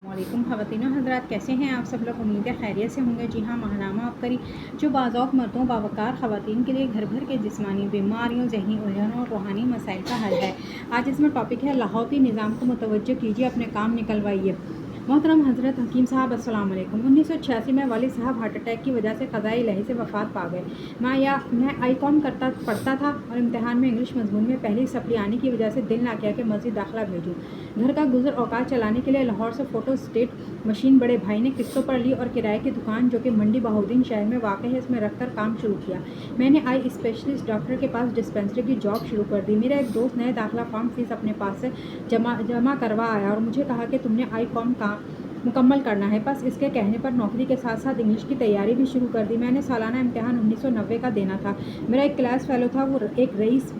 वालेकुम ख़वातीन और हज़रात, कैसे हैं आप सब लोग। उम्मीद है खैरियत से होंगे। जी हाँ, माहनामा अबकरी जो बाज़ौक़ मर्दों बावक़ार ख़वातीन के लिए घर भर के जिस्मानी बीमारियों, ज़हनी उलझनों और रूहानी मसाइल का हल है। आज इसमें टॉपिक है लाहौती निज़ाम को मुतवज्जो कीजिए, अपने काम निकलवाइए। मोहतरम हज़रत हकीम साहब अस्सलाम वालेकुम। 1986 में वालिद साहब हार्ट अटैक की वजह से क़ज़ाए इलाही से वफ़ात पा गए। मैं आईकॉम पढ़ता था और इम्तिहान में इंग्लिश मज़मून में पहली सप्ली आने की वजह से दिल ना किया कि मज़ीद दाखिला भेजूँ। घर का गुज़र औकात चलाने के लिए लाहौर से फ़ोटो स्टेट मशीन बड़े भाई ने किस्तों पर ली और किराए की दुकान जो कि मंडी बहाउद्दीन शहर में वाक़ई है इसमें रखकर काम शुरू किया। मैंने आई स्पेशलिस्ट डॉक्टर के पास डिस्पेंसरी की जॉब शुरू कर दी। मेरा एक दोस्त नए दाखिला फॉर्म फीस अपने पास से जमा करवा आया और मुझे कहा कि तुमने आई कॉम का मुकम्मल करना है। बस इसके कहने पर नौकरी के साथ साथ इंग्लिश की तैयारी भी शुरू कर दी। मैंने सालाना इम्तिहान 1990 का देना था। मेरा एक क्लास फेलो था, वो एक रईस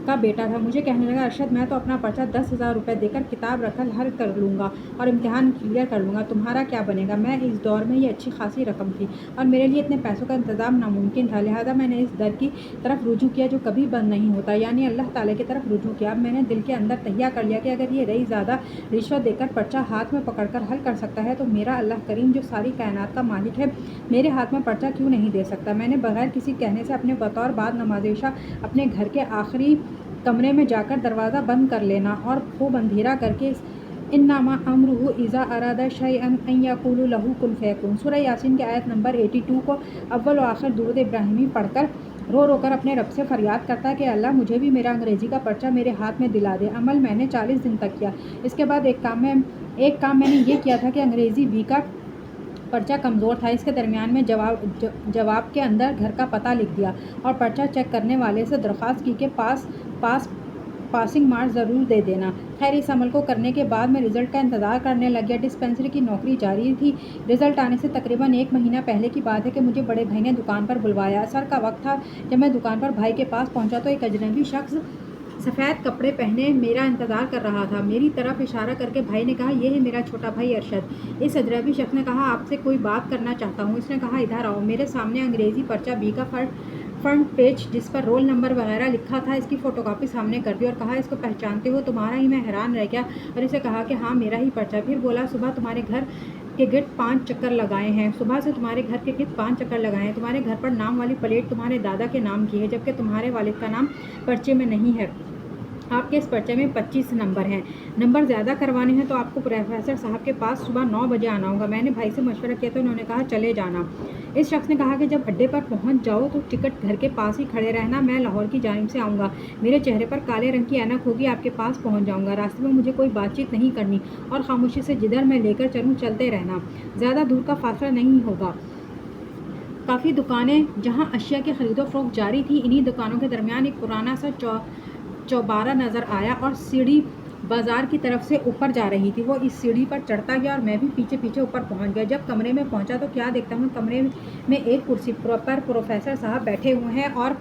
का बेटा था। मुझे कहने लगा, अरशद मैं तो अपना पर्चा 10,000 रुपये देकर किताब रखल हल कर लूँगा और इम्तिहान क्लियर कर लूँगा, तुम्हारा क्या बनेगा। मैं इस दौर में ये अच्छी खासी रकम थी और मेरे लिए इतने पैसों का इंतज़ाम नामुमकिन था। लिहाजा मैंने इस दर की तरफ रुजू किया जो कभी बंद नहीं होता, यानी अल्लाह ताला की तरफ रुजू किया। अब मैंने दिल के अंदर तहिया कर लिया कि अगर ये रई ज़्यादा रिश्वत देकर पर्चा हाथ में पकड़कर हल कर सकता है तो मेरा अल्लाह करीम जो सारी कायनात का मालिक है मेरे हाथ में पर्चा क्यों नहीं दे सकता। मैंने बगैर किसी कहने से अपने बतौर बाद नमाज़ इशा अपने घर के आखिरी कमरे में जाकर दरवाज़ा बंद कर लेना और खूब अंधेरा करके इन्नमा अम्रुहु इज़ा अरादा शैअन अन यक़ूलु लहू कुन फ़यकुन सूरह यासीन की आयत नंबर 82 को अव्वल व आखिर दुरूद इब्राहिमी पढ़कर रो रो कर अपने रब से फरियाद करता है कि अल्लाह मुझे भी मेरा अंग्रेज़ी का पर्चा मेरे हाथ में दिला दे। अमल मैंने 40 दिन तक किया। इसके बाद एक काम मैंने ये किया था कि अंग्रेज़ी बी का पर्चा कमज़ोर था। इसके दरमियान में जवाब के अंदर घर का पता लिख दिया और पर्चा चेक करने वाले से दरख्वास्त की कि पासिंग मार्क्स ज़रूर दे देना। खैर इस अमल को करने के बाद मैं रिज़ल्ट का इंतज़ार करने लग गया। डिस्पेंसरी की नौकरी जारी थी। रिज़ल्ट आने से तकरीबन 1 महीना पहले की बात है कि मुझे बड़े भाई ने दुकान पर बुलवाया। असर का वक्त था। जब मैं दुकान पर भाई के पास पहुंचा तो एक अजनबी शख्स सफ़ेद कपड़े पहने मेरा इंतज़ार कर रहा था। मेरी तरफ इशारा करके भाई ने कहा, यह है मेरा छोटा भाई अरशद। इस अजनबी शख्स ने कहा, आपसे कोई बात करना चाहता हूँ। इसने कहा, इधर आओ। मेरे सामने अंग्रेज़ी पर्चा बी का फ्रंट पेज जिस पर रोल नंबर वगैरह लिखा था इसकी फ़ोटोकॉपी सामने कर दी और कहा, इसको पहचानते हो तुम्हारा ही। मैं हैरान रह गया और इसे कहा कि हाँ मेरा ही पर्चा। फिर बोला, सुबह तुम्हारे घर के गिर्द 5 चक्कर लगाए हैं। सुबह से तुम्हारे घर के गिर्द 5 चक्कर लगाए हैं। तुम्हारे घर पर नाम वाली प्लेट तुम्हारे दादा के नाम की है जबकि तुम्हारे वालिद का नाम पर्चे में नहीं है। आपके इस पर्चे में 25 नंबर हैं। नंबर ज़्यादा करवाने हैं तो आपको प्रोफेसर साहब के पास सुबह 9 बजे आना होगा। मैंने भाई से मशवरा किया तो उन्होंने कहा, चले जाना। इस शख्स ने कहा कि जब अड्डे पर पहुंच जाओ तो टिकट घर के पास ही खड़े रहना, मैं लाहौर की जानिब से आऊँगा। मेरे चेहरे पर काले रंग की ऐनक होगी, आपके पास पहुँच जाऊँगा। रास्ते में मुझे कोई बातचीत नहीं करनी और खामोशी से जिधर मैं लेकर चलूँ चलते रहना। ज़्यादा दूर का फासला नहीं होगा। काफ़ी दुकानें जहाँ अशिया की खरीदो फरोख्त जारी थी, इन्हीं दुकानों के दरमियान एक पुराना सा चौबारा नज़र आया और सीढ़ी बाज़ार की तरफ से ऊपर जा रही थी। वो इस सीढ़ी पर चढ़ता गया और मैं भी पीछे पीछे ऊपर पहुंच गया। जब कमरे में पहुंचा तो क्या देखता हूँ, कमरे में एक कुर्सी पर प्रोफेसर साहब बैठे हुए हैं और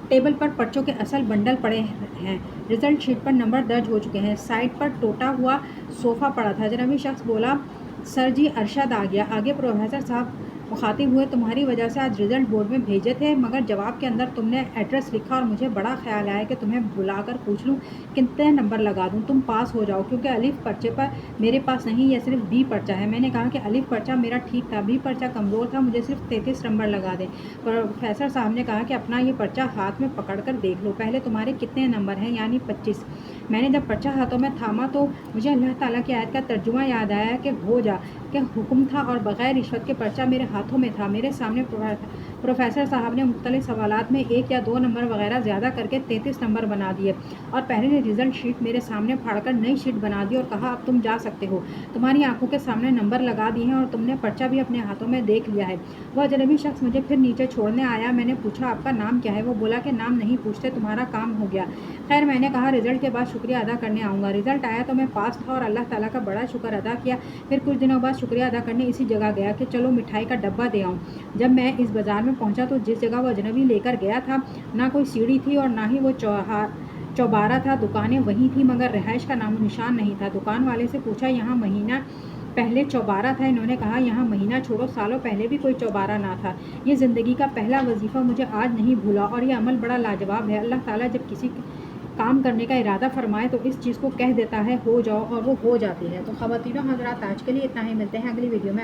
टेबल पर पर्चों के असल बंडल पड़े हैं। रिज़ल्ट शीट पर नंबर दर्ज हो चुके हैं। साइड पर टूटा हुआ सोफ़ा पड़ा था। अजनबी शख्स बोला, सर जी अरशद आ गया। आगे प्रोफेसर साहब मुखातिब हुए, तुम्हारी वजह से आज रिज़ल्ट बोर्ड में भेजे थे मगर जवाब के अंदर तुमने एड्रेस लिखा और मुझे बड़ा ख्याल आया कि तुम्हें बुलाकर पूछ लूँ कितने नंबर लगा दूँ, तुम पास हो जाओ, क्योंकि अलिफ पर्चे पर मेरे पास नहीं, यह सिर्फ बी पर्चा है। मैंने कहा कि अलिफ पर्चा मेरा ठीक था, बी पर्चा कमज़ोर था, मुझे सिर्फ 33 नंबर लगा दें। प्रोफेसर साहब ने कहा कि अपना ये पर्चा हाथ में पकड़ कर देख लो, पहले तुम्हारे कितने नंबर हैं, यानी 25। मैंने जब पर्चा हाथों में थामा तो मुझे अल्लाह ताला की आयत का तर्जुमा याद आया कि हो जा के हुक्म था और बग़ैर रिश्वत के पर्चा मेरे हाथों में था। मेरे सामने प्रोफेसर साहब ने मुख्तलिफ सवालात में 1 या 2 नंबर वगैरह ज़्यादा करके 33 नंबर बना दिए और पहले ने रिज़ल्ट शीट मेरे सामने फाड़कर नई शीट बना दी और कहा, अब तुम जा सकते हो, तुम्हारी आंखों के सामने नंबर लगा दिए हैं और तुमने पर्चा भी अपने हाथों में देख लिया है। वह अजनबी शख्स मुझे फिर नीचे छोड़ने आया। मैंने पूछा, आपका नाम क्या है? वो बोला कि नाम नहीं पूछते, तुम्हारा काम हो गया। खैर मैंने कहा, रिज़ल्ट के बाद शुक्रिया अदा करने आऊँगा। रिज़ल्ट आया तो मैं पास था और अल्लाह ताला का बड़ा शुक्र अदा किया। फिर कुछ दिनों बाद शुक्रिया अदा करने इसी जगह गया कि चलो मिठाई का डब्बा दे आऊँ। जब मैं इस बाज़ार में पहुँचा तो जिस जगह वो अजनबी लेकर गया था ना कोई सीढ़ी थी और ना ही वो चौबारा था। दुकानें वहीं थी मगर रिहाइश का नामो निशान नहीं था। दुकान वाले से पूछा, यहाँ महीना पहले चौबारा था? इन्होंने कहा, यहाँ महीना छोड़ो, सालों पहले भी कोई चौबारा ना था। ये ज़िंदगी का पहला वजीफ़ा मुझे आज नहीं भूला और ये अमल बड़ा लाजवाब है। अल्लाह ताला जब किसी کام کرنے کا ارادہ فرمائے تو اس چیز کو کہہ دیتا ہے ہو جاؤ، اور وہ ہو جاتی ہے۔ تو خواتین و حضرات آج کے لیے اتنا ہی، ملتے ہیں اگلی ویڈیو میں۔